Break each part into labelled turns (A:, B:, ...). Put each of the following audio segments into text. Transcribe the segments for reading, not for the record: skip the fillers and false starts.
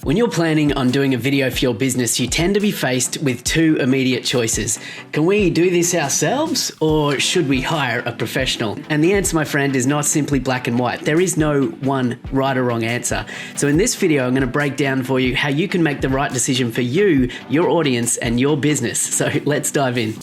A: When you're planning on doing a video for your business, you tend to be faced with two immediate choices. Can we do this ourselves or should we hire a professional? And the answer, my friend, is not simply black and white. There is no one right or wrong answer. So in this video, I'm going to break down for you how you can make the right decision for you, your audience, and your business. So let's dive in.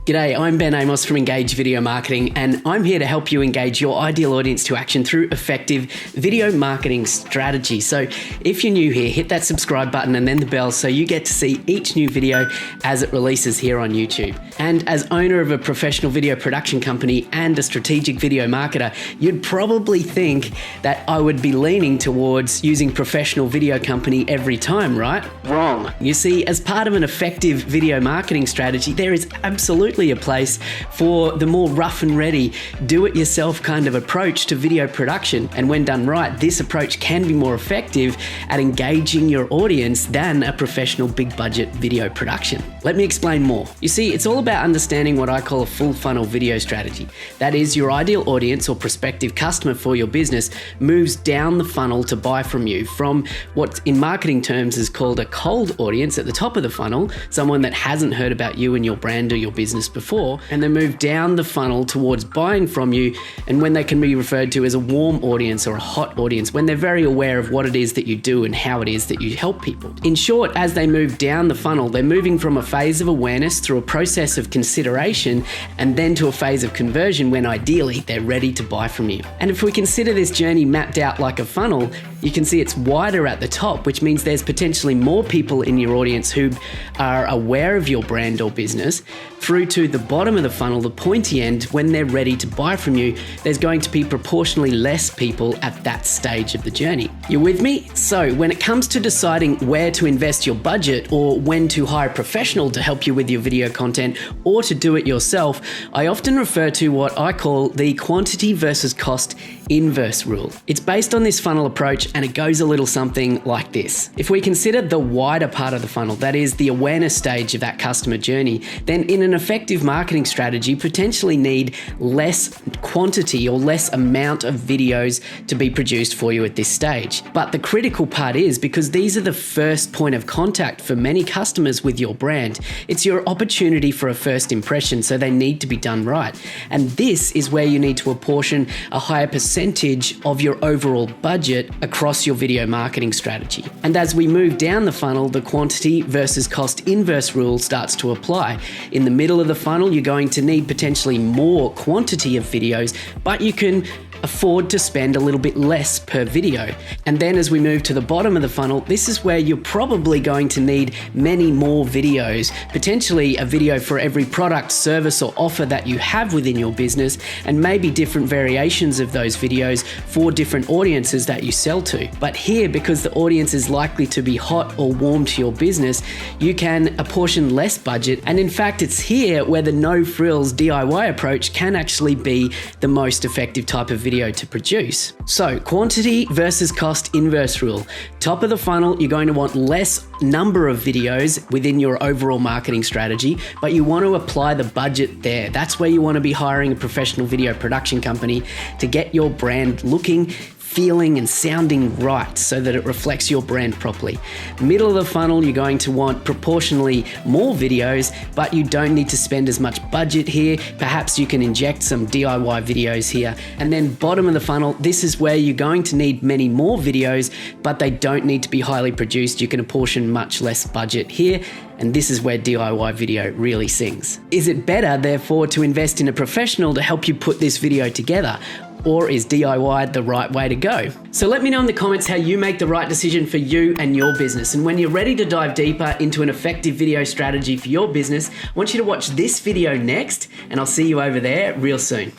A: G'day, I'm Ben Amos from Engage Video Marketing, and I'm here to help you engage your ideal audience to action through effective video marketing strategy. So if you're new here, hit that subscribe button and then the bell so you get to see each new video as it releases here on YouTube. And as owner of a professional video production company and a strategic video marketer, you'd probably think that I would be leaning towards using professional video company every time, right? Wrong. You see, as part of an effective video marketing strategy, there is absolutely a place for the more rough and ready, do-it-yourself kind of approach to video production. And when done right, this approach can be more effective at engaging your audience than a professional big budget video production. Let me explain more. You see, it's all about understanding what I call a full funnel video strategy. That is, your ideal audience or prospective customer for your business moves down the funnel to buy from you from what in marketing terms is called a cold audience at the top of the funnel, someone that hasn't heard about you and your brand or your business before, and they move down the funnel towards buying from you, and when they can be referred to as a warm audience or a hot audience, when they're very aware of what it is that you do and how it is that you help people. In short, as they move down the funnel, they're moving from a phase of awareness through a process of consideration and then to a phase of conversion when ideally they're ready to buy from you. And if we consider this journey mapped out like a funnel, you can see it's wider at the top, which means there's potentially more people in your audience who are aware of your brand or business, through to the bottom of the funnel, the pointy end, when they're ready to buy from you, there's going to be proportionally less people at that stage of the journey. You with me? So when it comes to deciding where to invest your budget or when to hire a professional to help you with your video content or to do it yourself, I often refer to what I call the quantity versus cost inverse rule. It's based on this funnel approach and it goes a little something like this. If we consider the wider part of the funnel, that is the awareness stage of that customer journey, then in an effective marketing strategy, potentially need less quantity or less amount of videos to be produced for you at this stage. But the critical part is, because these are the first point of contact for many customers with your brand, it's your opportunity for a first impression, so they need to be done right. And this is where you need to apportion a higher percentage of your overall budget across your video marketing strategy. And as we move down the funnel, the quantity versus cost inverse rule starts to apply. In the middle of the funnel, you're going to need potentially more quantity of videos, but you can afford to spend a little bit less per video. And then as we move to the bottom of the funnel, this is where you're probably going to need many more videos, potentially a video for every product, service, or offer that you have within your business, and maybe different variations of those videos for different audiences that you sell to. But here, because the audience is likely to be hot or warm to your business, you can apportion less budget. And in fact, it's here where the no frills DIY approach can actually be the most effective type of video to produce. So quantity versus cost inverse rule. Top of the funnel, you're going to want less number of videos within your overall marketing strategy, but you want to apply the budget there. That's where you want to be hiring a professional video production company to get your brand looking, feeling and sounding right so that it reflects your brand properly. Middle of the funnel, you're going to want proportionally more videos, but you don't need to spend as much budget here. Perhaps you can inject some DIY videos here. And then bottom of the funnel, this is where you're going to need many more videos, but they don't need to be highly produced. You can apportion much less budget here. And this is where DIY video really sings. Is it better, therefore, to invest in a professional to help you put this video together? Or is DIY the right way to go? So let me know in the comments how you make the right decision for you and your business. And when you're ready to dive deeper into an effective video strategy for your business, I want you to watch this video next, and I'll see you over there real soon.